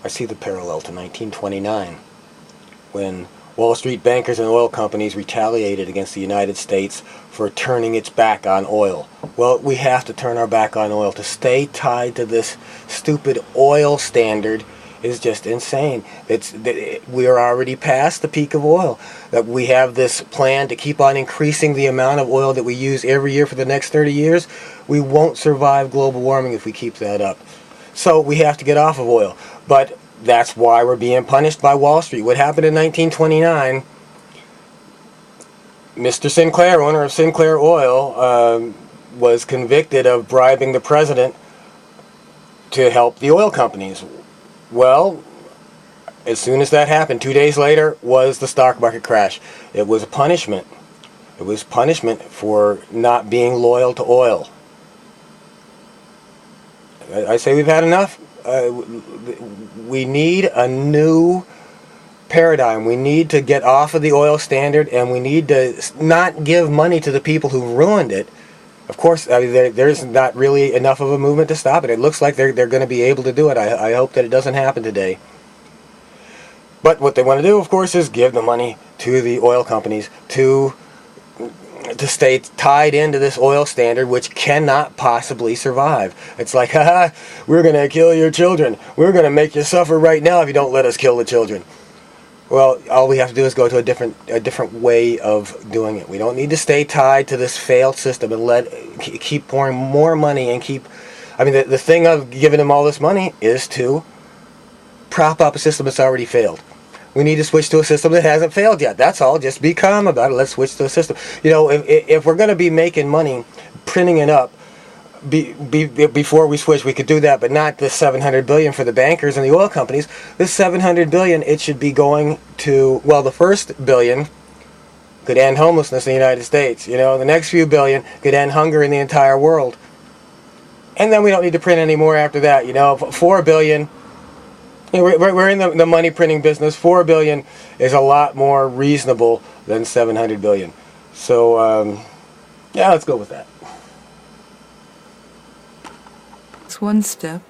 I see the parallel to 1929, when Wall Street bankers and oil companies retaliated against the United States for turning its back on oil. Well, we have to turn our back on oil. To stay tied to this stupid oil standard is just insane. We are already past the peak of oil. That we have this plan to keep on increasing the amount of oil that we use every year for the next 30 years. We won't survive global warming if we keep that up. So we have to get off of oil. But that's why we're being punished by Wall Street. What happened in 1929, Mr. Sinclair, owner of Sinclair Oil, was convicted of bribing the president to help the oil companies. Well, as soon as that happened, 2 days later was the stock market crash. It was a punishment. It was punishment for not being loyal to oil. I say we've had enough. We need a new paradigm. We need to get off of the oil standard, and we need to not give money to the people who ruined it. Of course, there's not really enough of a movement to stop it. It looks like they're going to be able to do it. I hope that it doesn't happen today. But what they want to do, of course, is give the money to the oil companies to stay tied into this oil standard, which cannot possibly survive. It's like, haha, we're going to kill your children. We're going to make you suffer right now if you don't let us kill the children. Well, all we have to do is go to a different way of doing it. We don't need to stay tied to this failed system and keep pouring more money and keep... I mean, the thing of giving them all this money is to prop up a system that's already failed. We need to switch to a system that hasn't failed yet. That's all. Just be calm about it. Let's switch to a system. You know, if we're going to be making money, printing it up, before we switch, we could do that, but not the $700 billion for the bankers and the oil companies. This $700 billion, it should be going to, well, the first $1 billion could end homelessness in the United States. You know, the next few billion could end hunger in the entire world. And then we don't need to print any more after that. You know, $4 billion. You know, we're in the money printing business. $4 billion is a lot more reasonable than $700 billion. So, yeah, let's go with that. It's one step.